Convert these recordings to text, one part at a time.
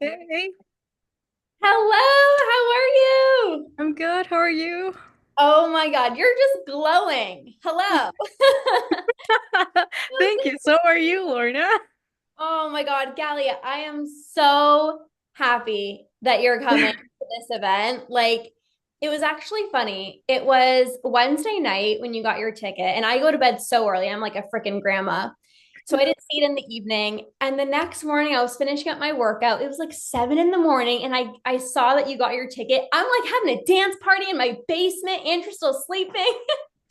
Hey, Hello, how are you? I'm good. How are you? Oh my God, you're just glowing. Hello. Thank you. So are you, Lorna? Oh my God, Galia, I am so happy that you're coming to this event. It was actually funny. It was Wednesday night when you got your ticket, and I go to bed so early. I'm like a freaking grandma. So I didn't see it in the evening. And the next morning, I was finishing up my workout. It was like 7 in the morning, and I saw that you got your ticket. I'm like having a dance party in my basement. Andrew's still sleeping.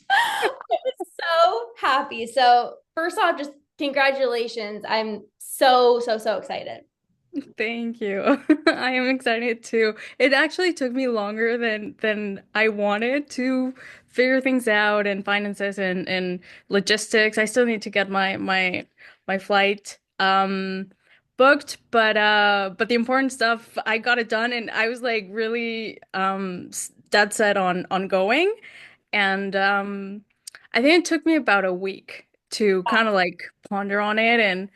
I was so happy. So, first off, just congratulations. I'm so excited. Thank you. I am excited too. It actually took me longer than I wanted to figure things out and finances and logistics. I still need to get my flight booked, but the important stuff I got it done and I was like really dead set on going. And I think it took me about a week to kind of like ponder on it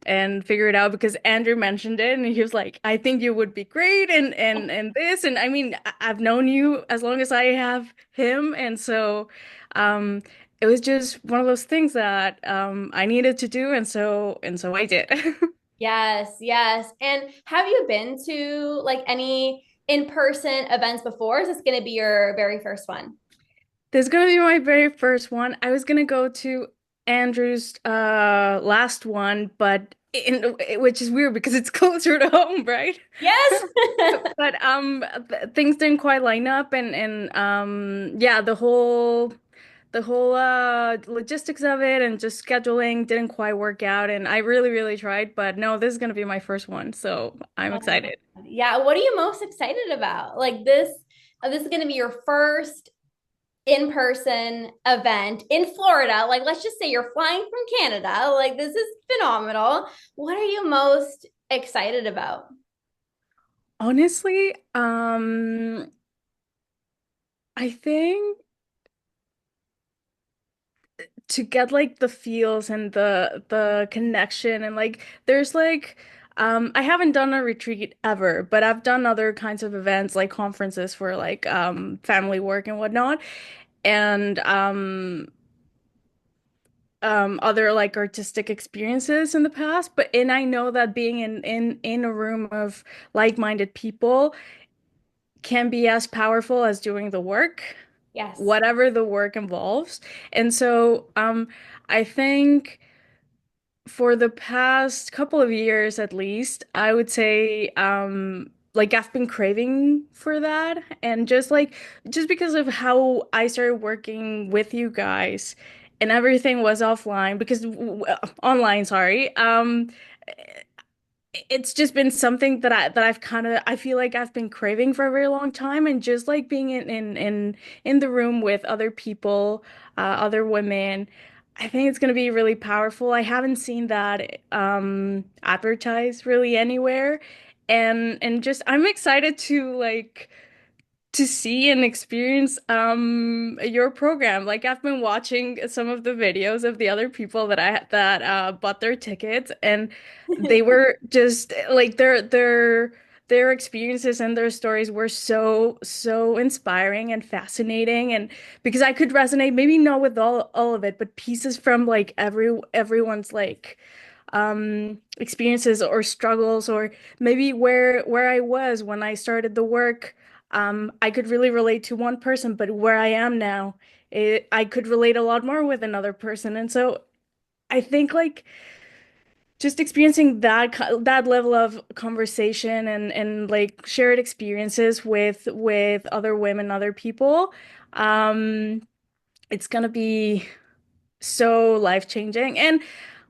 and figure it out because Andrew mentioned it and he was like, I think you would be great and this and I mean I've known you as long as I have him and so um it was just one of those things that I needed to do and so I did. Yes, yes. And have you been to like any in-person events before? Is this going to be your very first one? This is gonna be my very first one. I was gonna go to Andrew's last one, but which is weird because it's closer to home, right? Yes. But things didn't quite line up and yeah, the whole logistics of it and just scheduling didn't quite work out and I really tried, but no, this is gonna be my first one, so I'm Oh my excited. God. Yeah. What are you most excited about? This is going to be your first in-person event in Florida. Like, let's just say you're flying from Canada. Like, this is phenomenal. What are you most excited about? Honestly, I think to get like the feels and the connection and like there's like I haven't done a retreat ever, but I've done other kinds of events like conferences for like family work and whatnot and other like artistic experiences in the past, but and I know that being in a room of like-minded people can be as powerful as doing the work, Yes. whatever the work involves. And so I think for the past couple of years at least, I would say like I've been craving for that and just because of how I started working with you guys and everything was offline because online, sorry. It's just been something that I've kind of I feel like I've been craving for a very long time and just like being in the room with other people, other women. I think it's going to be really powerful. I haven't seen that advertised really anywhere and just I'm excited to see and experience your program. Like I've been watching some of the videos of the other people that bought their tickets and they were just like their experiences and their stories were so inspiring and fascinating and because I could resonate maybe not with all of it but pieces from like everyone's like experiences or struggles or maybe where I was when I started the work. I could really relate to one person, but where I am now, I could relate a lot more with another person. And so I think like just experiencing that level of conversation and like shared experiences with other women, other people, um, it's gonna be so life-changing. And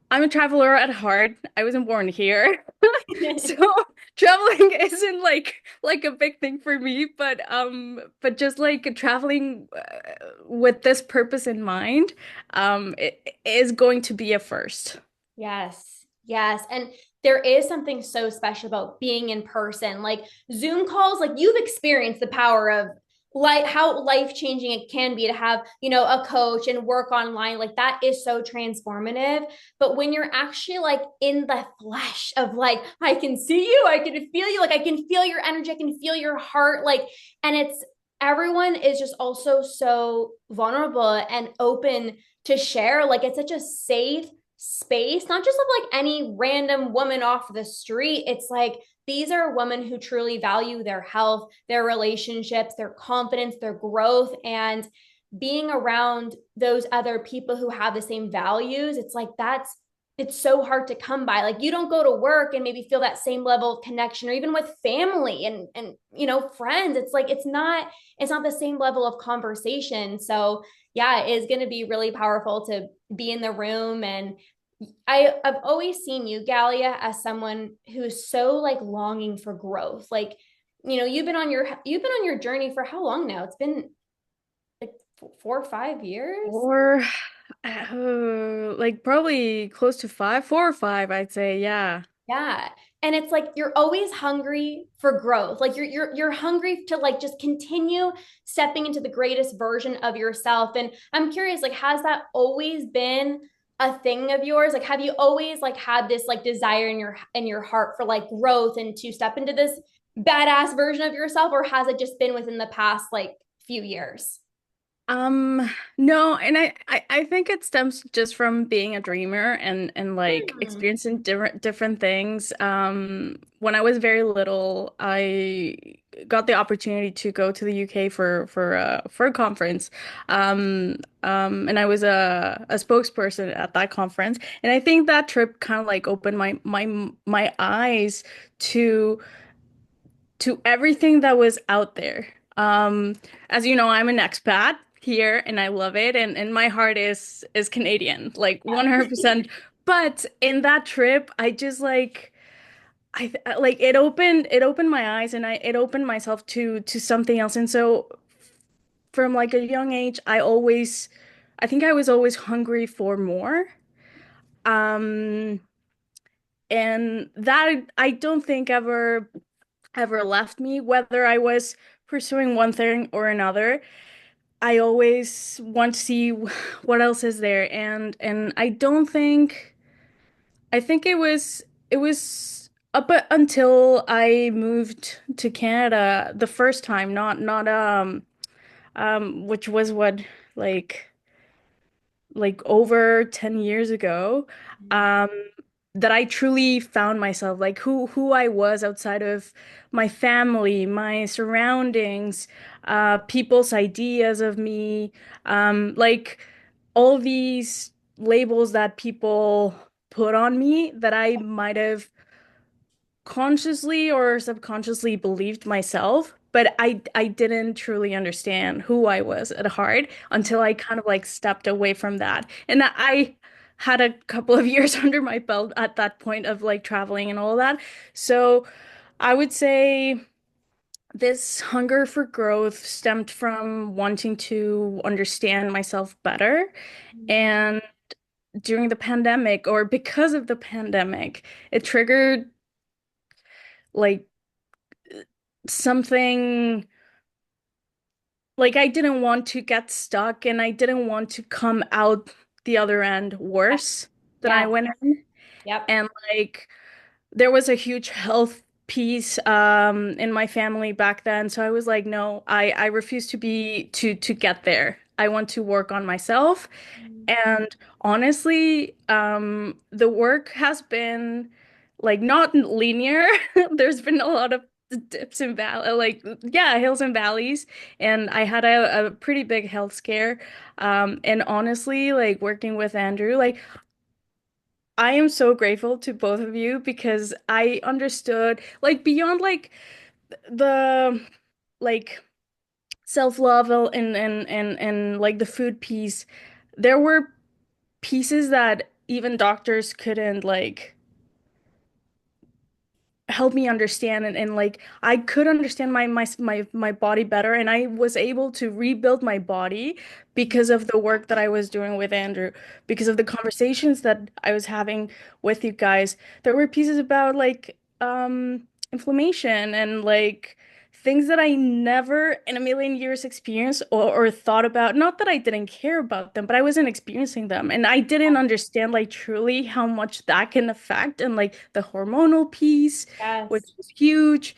I'm a traveler at heart. I wasn't born here. So traveling isn't like a big thing for me, but just like traveling with this purpose in mind, it is going to be a first. Yes, yes. And there is something so special about being in person. Like Zoom calls, like you've experienced the power of like how life-changing it can be to have, a coach and work online. Like that is so transformative. But when you're actually like in the flesh of like, I can see you, I can feel you, like I can feel your energy, I can feel your heart, like, and it's everyone is just also so vulnerable and open to share. Like it's such a safe space, not just of like any random woman off the street. It's like these are women who truly value their health, their relationships, their confidence, their growth. And being around those other people who have the same values, it's like it's so hard to come by. Like you don't go to work and maybe feel that same level of connection, or even with family and friends. It's like it's not the same level of conversation. So yeah, it is going to be really powerful to be in the room. And I've always seen you, Galia, as someone who's so like longing for growth. Like, you've been on your journey for how long now? It's been like 4 or 5 years. Or like probably close to five, 4 or 5, I'd say. Yeah. Yeah. And it's like you're always hungry for growth. Like you're hungry to like just continue stepping into the greatest version of yourself. And I'm curious, like, has that always been a thing of yours? Like, have you always like had this like desire in your heart for like growth and to step into this badass version of yourself, or has it just been within the past like few years? Um, no, and I think it stems just from being a dreamer and like Hmm. experiencing different things. When I was very little, I got the opportunity to go to the UK for a conference. And I was a spokesperson at that conference, and I think that trip kind of like opened my eyes to to everything that was out there. As you know, I'm an expat here and I love it, and my heart is Canadian, like 100%. But in that trip, I just like like it opened my eyes, and it opened myself to something else. And so from like a young age, I think I was always hungry for more. Um and that I don't think ever left me, whether I was pursuing one thing or another. I always want to see what else is there, and I don't think I think it was up until I moved to Canada the first time, not which was what, like like over 10 years ago, um that I truly found myself, like who I was outside of my family, my surroundings, people's ideas of me, like all these labels that people put on me that I might have consciously or subconsciously believed myself, but I didn't truly understand who I was at heart until I kind of like stepped away from that. And I had a couple of years under my belt at that point of like traveling and all that. So I would say this hunger for growth stemmed from wanting to understand myself better. And during the pandemic, or because of the pandemic, it triggered like something, like I didn't want to get stuck and I didn't want to come out the other end worse than Yeah. I went in. Yep. And like there was a huge health piece in my family back then. So I was like, no, I refuse to get there. I want to work on myself. And honestly, the work has been like not linear. There's been a lot of dips and valleys, like yeah, hills and valleys. And I had a pretty big health scare. And honestly, like working with Andrew, like I am so grateful to both of you because I understood like beyond like the like self-love and like the food piece, there were pieces that even doctors couldn't like help me understand, and like I could understand my body better, and I was able to rebuild my body because of the work that I was doing with Andrew, because of the conversations that I was having with you guys. There were pieces about like inflammation and like things that I never in a million years experienced or thought about. Not that I didn't care about them, but I wasn't experiencing them. And I didn't understand like truly how much that can affect and like the hormonal piece, which Yes. is huge,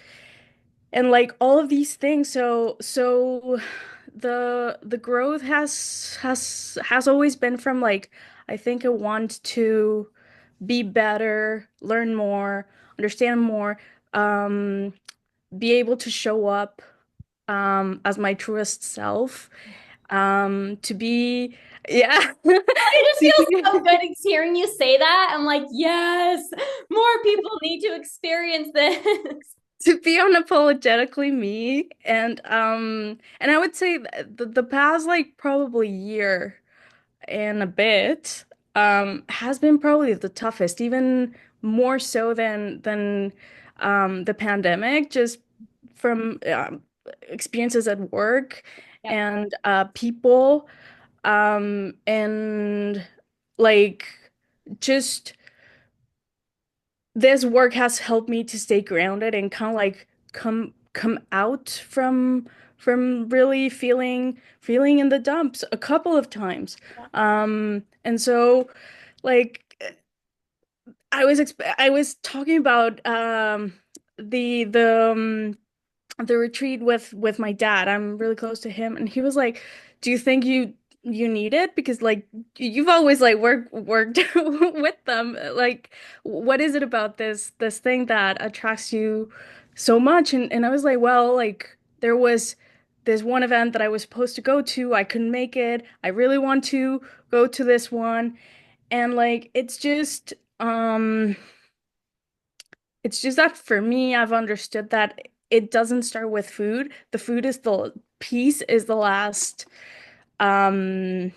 and like all of these things. So the growth has always been from like I think I want to be better, learn more, understand more, um, be able to show up as my truest self, to be, yeah, It just to feels so be, good hearing you say that. I'm like, yes, more people need to experience this. to be unapologetically me. And I would say the past like probably year and a bit has been probably the toughest, even more so than the pandemic, just from experiences at work Yep. and people, and like just this work has helped me to stay grounded and kind of like come out from really feeling in the dumps a couple of times. And so like I was talking about the retreat with my dad. I'm really close to him, and he was like, "Do you think you need it? Because like you've always like worked with them. Like, what is it about this thing that attracts you so much?" And I was like, "Well, like there was this one event that I was supposed to go to. I couldn't make it. I really want to go to this one, and like it's just that for me, I've understood that it doesn't start with food. The food is the piece is the last um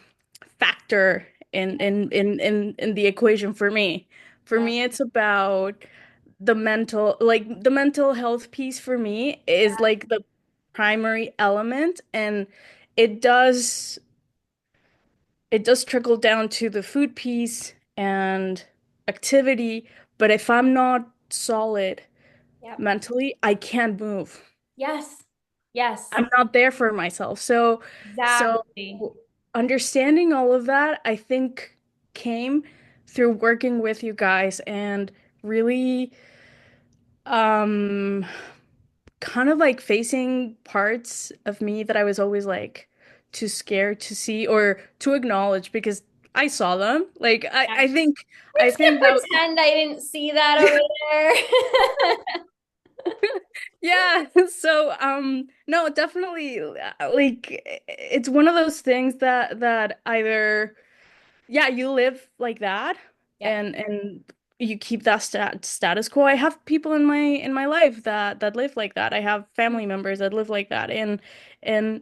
factor in the equation for me. For Yeah. me, it's about the mental health piece for me is like the primary element, and it does it does trickle down to the food piece and activity, but if I'm not solid Yep. mentally, I can't move. Yes. Yes. I'm not there for myself. So Exactly. understanding all of that, I think came through working with you guys and really um kind of like facing parts of me that I was always like too scared to see or to acknowledge because I saw them. Like Yeah. We're I just gonna think that pretend I didn't see that over there. yeah, so no, definitely like it's one of those things that either yeah, you live like that Yep. and you keep that status quo. I have people in my life that live like that. I have family members that live like that and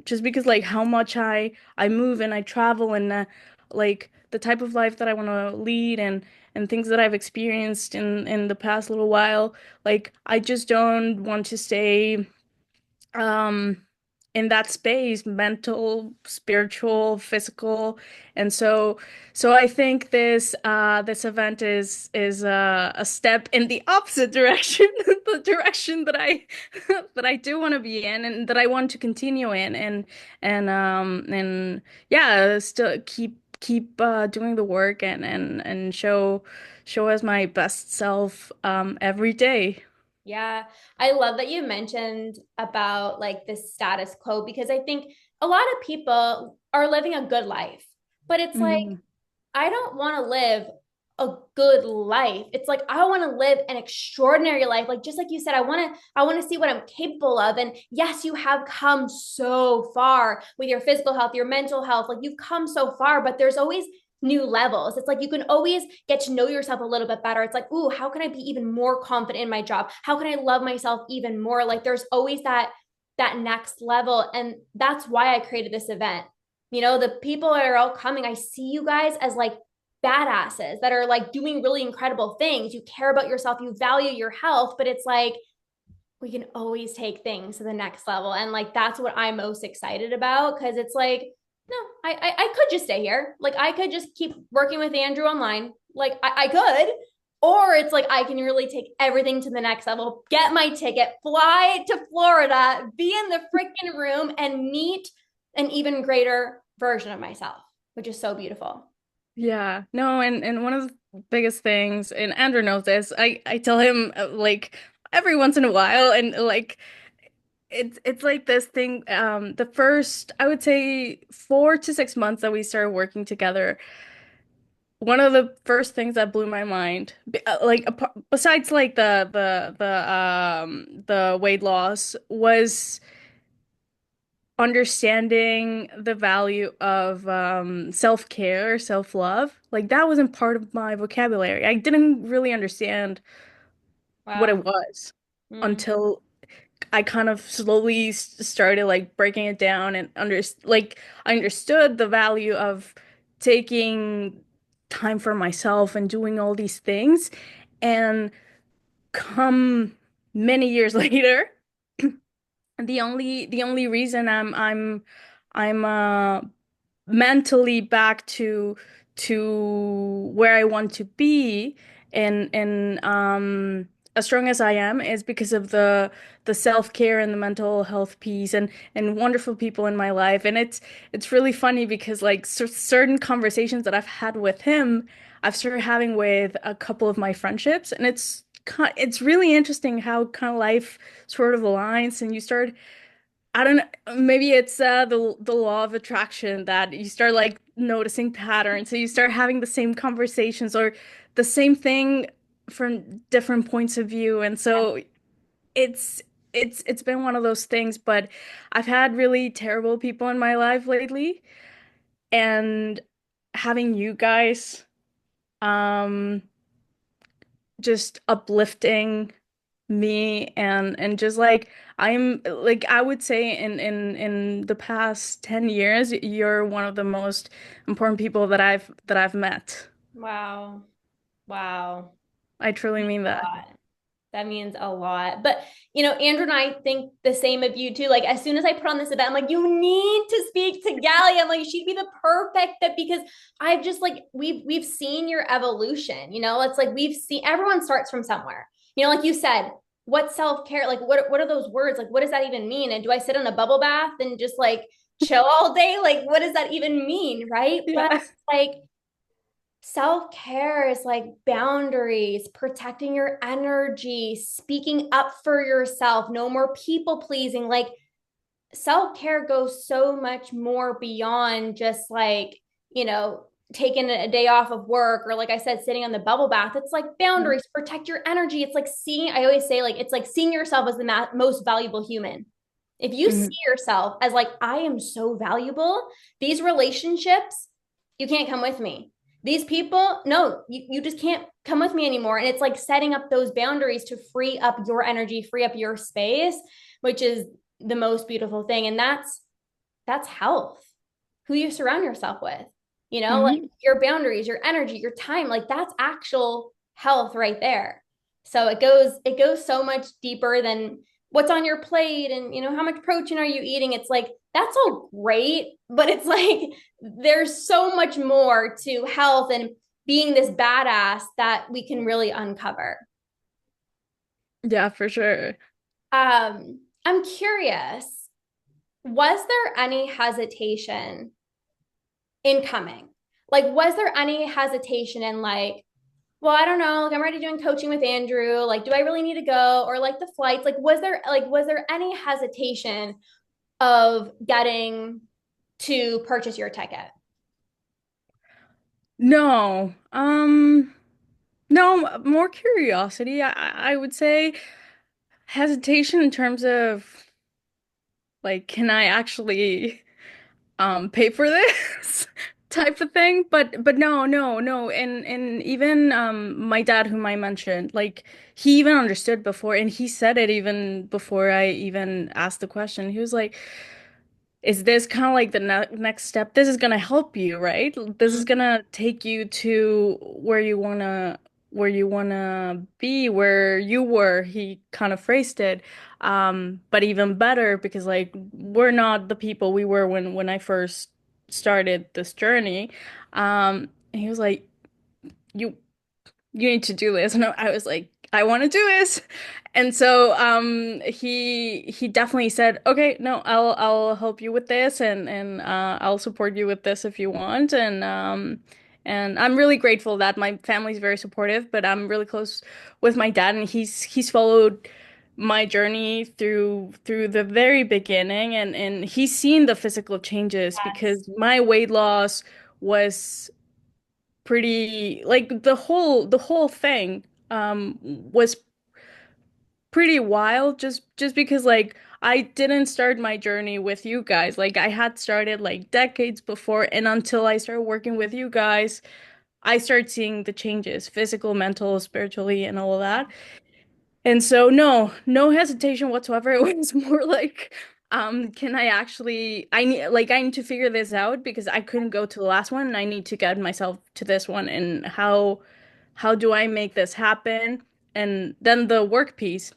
just because like how much I move and I travel and like the type of life that I want to lead and things that I've experienced in the past little while, like I just don't want to stay um in that space, mental, spiritual, physical. And so I think this event is a step in the opposite direction, the direction that I that I do want to be in and that I want to continue in and yeah, still keep doing the work and show as my best self every day. Yeah, I love that you mentioned about like this status quo because I think a lot of people are living a good life, but it's like Mhm. I don't want to live a good life. It's like I want to live an extraordinary life. Like just like you said, I want to see what I'm capable of. And yes, you have come so far with your physical health, your mental health. Like you've come so far, but there's always new levels. It's like you can always get to know yourself a little bit better. It's like, ooh, how can I be even more confident in my job? How can I love myself even more? Like there's always that next level. And that's why I created this event. You know, the people that are all coming, I see you guys as like badasses that are like doing really incredible things. You care about yourself, you value your health, but it's like we can always take things to the next level. And like that's what I'm most excited about because it's like, no, I could just stay here. Like I could just keep working with Andrew online. Like I could. or it's like I can really take everything to the next level, get my ticket, fly to Florida, be in the freaking room, and meet an even greater version of myself, which is so beautiful. Yeah. No, and one of the biggest things, and Andrew knows this, I tell him like every once in a while, and like it's like this thing, the first, I would say 4 to 6 months that we started working together, one of the first things that blew my mind, like besides like the weight loss, was understanding the value of self-care, self-love. Like that wasn't part of my vocabulary. I didn't really understand what Wow. it was Mm. until I kind of slowly started like breaking it down and like I understood the value of taking time for myself and doing all these things. And come many years later, the only reason I'm mentally back to where I want to be and as strong as I am is because of the self-care and the mental health piece and wonderful people in my life. And it's really funny because like certain conversations that I've had with him, I've started having with a couple of my friendships, and it's really interesting how kind of life sort of aligns, and you start, I don't know. Maybe it's the law of attraction that you start like noticing patterns. So you start having the same conversations or the same thing from different points of view. And so it's it's been one of those things, but I've had really terrible people in my life lately, and having you guys um just uplifting me and just like I'm like I would say in the past 10 years you're one of the most important people that I've met. Wow. Wow. I truly mean A that. lot. That means a lot. But, Andrew and I think the same of you too. Like, as soon as I put on this event, I'm like, you need to speak to Galia. I'm like, she'd be the perfect fit because I've just like, we've seen your evolution. It's like we've seen everyone starts from somewhere. Like you said, what self-care, like what are those words? Like, what does that even mean? And do I sit in a bubble bath and just like chill all day? Like, what does that even mean? Right. But Yeah. like self care is like boundaries, protecting your energy, speaking up for yourself, no more people pleasing. Like self care goes so much more beyond just like, you know, taking a day off of work or, like I said, sitting on the bubble bath. It's like boundaries, protect your energy. It's like seeing, I always say, like, it's like seeing yourself as the most valuable human. If you see Mhm. yourself as like, I am so valuable, these relationships, you can't come with me. These people, no, you just can't come with me anymore. And it's like setting up those boundaries to free up your energy, free up your space, which is the most beautiful thing. And that's health. Who you surround yourself with, like Mhm. your boundaries, your energy, your time, like that's actual health right there. So it goes so much deeper than what's on your plate and how much protein are you eating. It's like that's all great, but it's like there's so much more to health and being this badass that we can really uncover. Yeah, for sure. I'm curious, was there any hesitation in coming? Like, was there any hesitation in like, well, I don't know, like I'm already doing coaching with Andrew. Like, do I really need to go? Or like the flights? Like, was there any hesitation of getting to purchase your ticket? No. No, more curiosity. I would say hesitation in terms of like, can I actually pay for this type of thing, but no, and even my dad, whom I mentioned, like he even understood before, and he said it even before I even asked the question. He was like, is this kind of like the ne next step? This is gonna help you, right? This is gonna take you to where you wanna be, where you were. He kind of phrased it, but even better because like we're not the people we were when I first started this journey. And he was like, you. you need to do this. And I was like, I want to do this. And so he definitely said, okay, no, I'll help you with this and I'll support you with this if you want. And I'm really grateful that my family's very supportive, but I'm really close with my dad and he's followed my journey through the very beginning and he's seen the physical changes Yes. because my weight loss was pretty like the whole thing was pretty wild just because like I didn't start my journey with you guys. Like I had started like decades before and until I started working with you guys, I started seeing the changes, physical, mental, spiritually and all of that. And so no hesitation whatsoever. It was more like, can I actually I need to figure this out because I couldn't go to the last one and I need to get myself to this one and how do I make this happen? And then the work piece,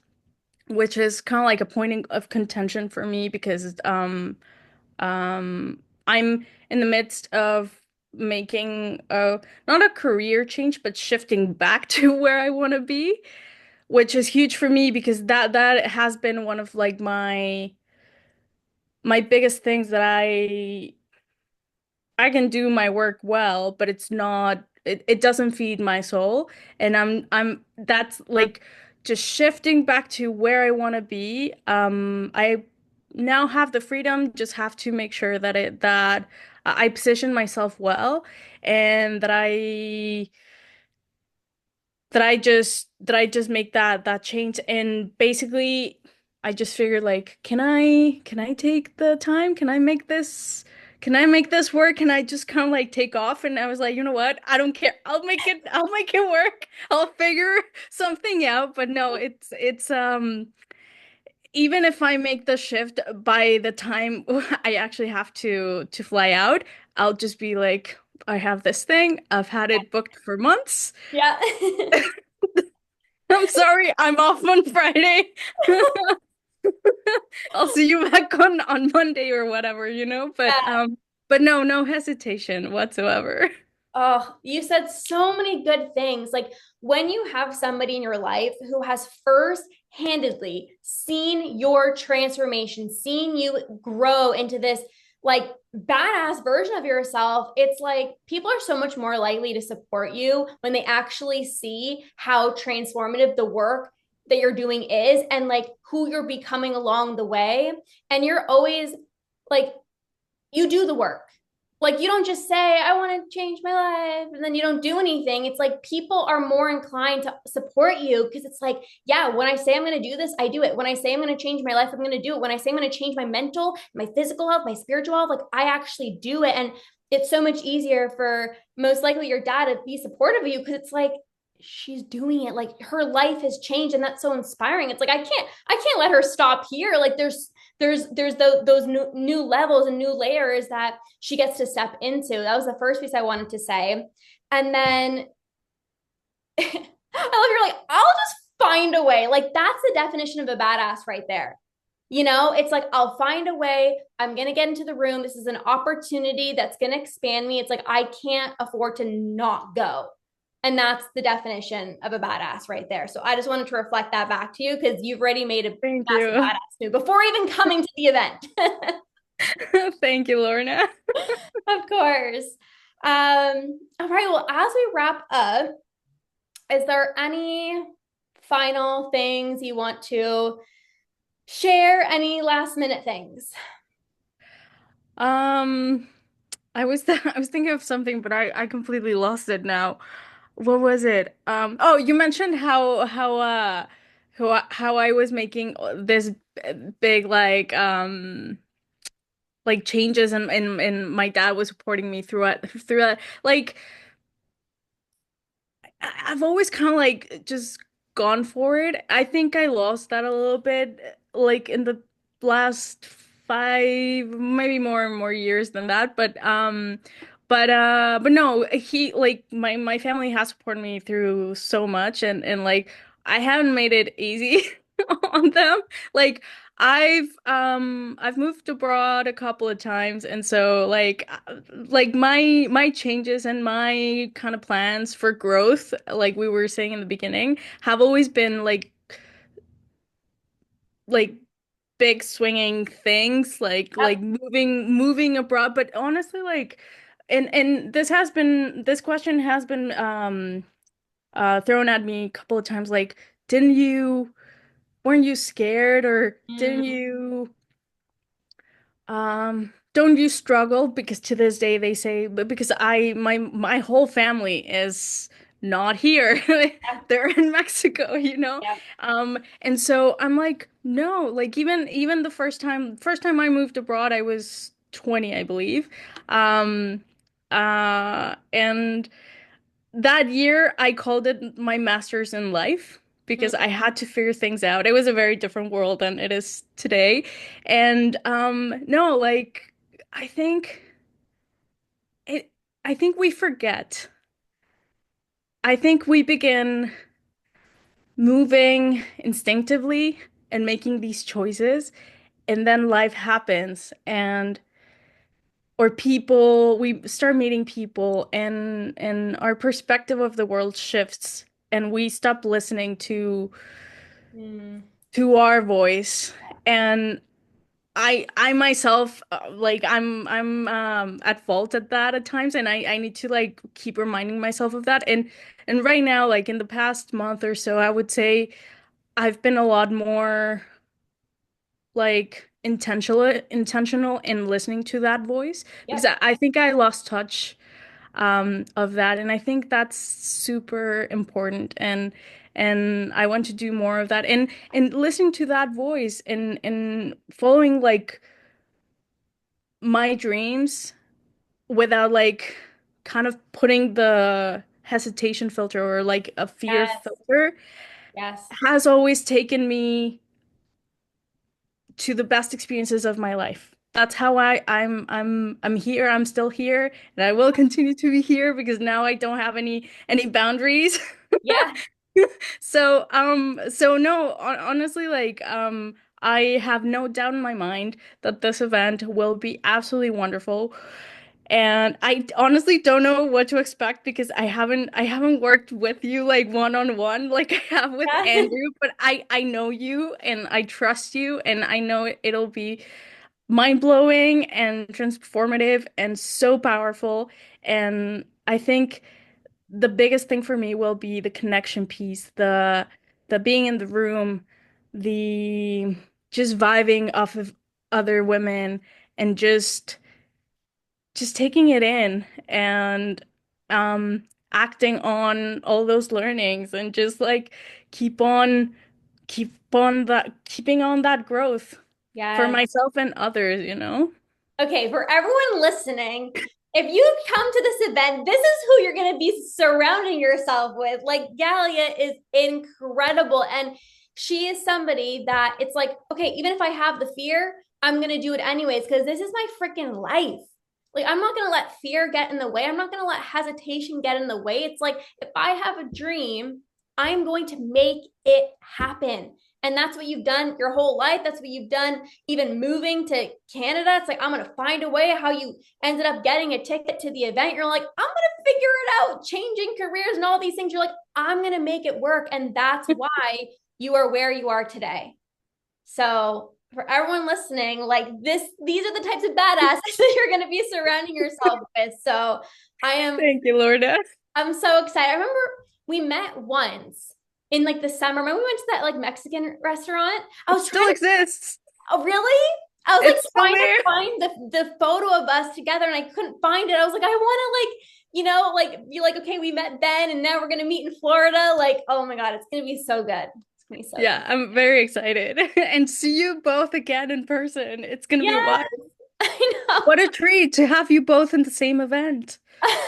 which is kind of like a point of contention for me because I'm in the midst of making a not a career change, but shifting back to where I want to be which is huge for me because that has been one of like my biggest things that I can do my work well, but it's not it doesn't feed my soul. And I'm that's like just shifting back to where I want to be. I now have the freedom, just have to make sure that I position myself well and that I just make that change and basically I just figured like can I take the time? Can I make this work? Can I just kind of like take off? And I was like, you know what? I don't care. I'll make it work. I'll figure something out. But no, it's even if I make the shift by the time I actually have to fly out, I'll just be like, I have this thing. I've had it booked for months. Yeah. I'm sorry, I'm off on Friday. I'll see you back on Monday or whatever, you know? But no, no hesitation whatsoever. Oh, you said so many good things. Like when you have somebody in your life who has first-handedly seen your transformation, seen you grow into this like badass version of yourself, it's like people are so much more likely to support you when they actually see how transformative the work that you're doing is and like who you're becoming along the way. And you're always like, you do the work. Like you don't just say, I want to change my life, and then you don't do anything. It's like people are more inclined to support you because it's like, yeah, when I say I'm going to do this, I do it. When I say I'm going to change my life, I'm going to do it. When I say I'm going to change my mental, my physical health, my spiritual health, like I actually do it. And it's so much easier for most likely your dad to be supportive of you because it's like, she's doing it, like her life has changed and that's so inspiring. It's like I can't let her stop here. Like those new levels and new layers that she gets to step into. That was the first piece I wanted to say. And then I love you're like, I'll just find a way. Like that's the definition of a badass right there. You know, it's like I'll find a way. I'm going to get into the room. This is an opportunity that's going to expand me. It's like I can't afford to not go. And that's the definition of a badass right there. So I just wanted to reflect that back to you because you've already made a Thank massive you. badass move before even coming to the event. Thank you, Lorna. Of course. All right. Well, as we wrap up, is there any final things you want to share? Any last minute things? Um, I was thinking of something, but I completely lost it now. What was it? Oh, you mentioned how I was making this big like changes and my dad was supporting me through it. Like I've always kind of like just gone for it. I think I lost that a little bit, like in the last five, maybe more and more years than that. But no, he like my family has supported me through so much, and like I haven't made it easy on them. Like I've moved abroad a couple of times, and so like my changes and my kind of plans for growth, like we were saying in the beginning, have always been like big swinging things, like Yep. moving abroad. But honestly, like and this question has been thrown at me a couple of times, like, didn't you weren't you scared, or didn't Mm, you don't you struggle? Because to this day they say, but because my whole family is not here. yep. They're in Mexico, you know? Yep. And so I'm like, no, like even the first time I moved abroad, I was 20, I believe. Um and that year I called it my master's in life because I had to figure things out. It was a very different world than it is today. And no, like I think it I think we forget. I think we begin moving instinctively and making these choices, and then life happens, and or people we start meeting people, and our perspective of the world shifts, and we stop listening Mm, to our voice. And I myself, like I'm at fault at that at times, and I need to like keep reminding myself of that. And right now, like in the past month or so, I would say I've been a lot more like intentional in listening to that voice, because yep. I think I lost touch of that, and I think that's super important. And I want to do more of that, and listening to that voice, and following like my dreams without like kind of putting the hesitation filter or like a fear Yes. filter, Yes. has always taken me to the best experiences of my life. That's how I'm here. I'm still here, and I will continue to be here because now I don't have any boundaries. Yeah. So no, honestly, like I have no doubt in my mind that this event will be absolutely wonderful. And I honestly don't know what to expect because I haven't worked with you like one on one like I have with Yeah. Andrew, but I know you and I trust you, and I know it'll be mind-blowing and transformative and so powerful. And I think the biggest thing for me will be the connection piece, the being in the room, the just vibing off of other women, and just taking it in, and acting on all those learnings, and just like keeping on that growth for Yes. myself and others, you know? Okay, for everyone listening, if you come to this event, this is who you're going to be surrounding yourself with. Like, Galia is incredible. And she is somebody that it's like, okay, even if I have the fear, I'm going to do it anyways because this is my freaking life. Like, I'm not going to let fear get in the way. I'm not going to let hesitation get in the way. It's like, if I have a dream, I'm going to make it happen. And that's what you've done your whole life. That's what you've done even moving to Canada. It's like, I'm going to find a way. How you ended up getting a ticket to the event. You're like, I'm going to figure it out, changing careers and all these things. You're like, I'm going to make it work. And that's why you are where you are today. So for everyone listening, like these are the types of badasses that you're going to be surrounding yourself with. So I am Thank you, Lorna. I'm so excited. I remember we met once in like the summer. Remember we went to that like Mexican restaurant? I It was trying still to, exists. oh, really? I was like It's still trying to there. find the photo of us together and I couldn't find it. I was like, I want to like, like be like, okay, we met then and now we're gonna meet in Florida. Like, oh my God, it's gonna be so good. It's gonna be so good. Yeah, I'm very excited. And see you both again in person. It's gonna be Yes, wild. I What a treat to have you both in the same event,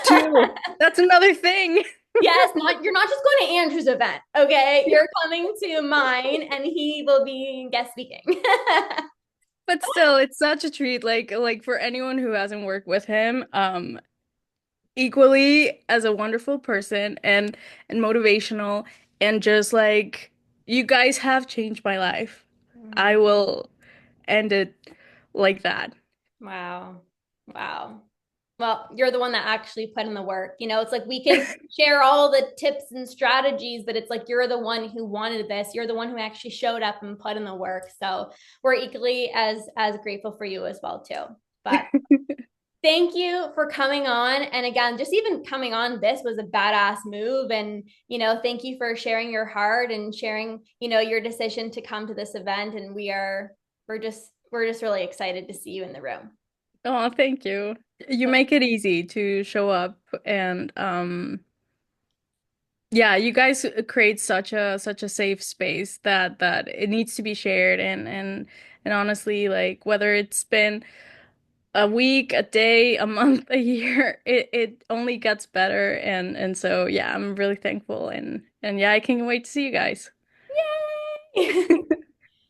too. know. That's another thing. Yes, not you're not just going to Andrew's event, okay? You're coming to mine and he will be guest speaking. But still, it's such a treat. Like for anyone who hasn't worked with him, equally as a wonderful person, and motivational, and just like you guys have changed my life. I will. end it like that. Wow. Wow. Well, you're the one that actually put in the work. It's like we can share all the tips and strategies, but it's like you're the one who wanted this. You're the one who actually showed up and put in the work. So we're equally as grateful for you as well too. But thank you for coming on. And again, just even coming on this was a badass move. And, thank you for sharing your heart and sharing, your decision to come to this event. And we're just really excited to see you in the room. Oh, thank you. You make it easy to show up and yeah, you guys create such a safe space that it needs to be shared and honestly like whether it's been a week, a day, a month, a year, it only gets better and so yeah, I'm really thankful and yeah, I can't wait to see you guys. Yay!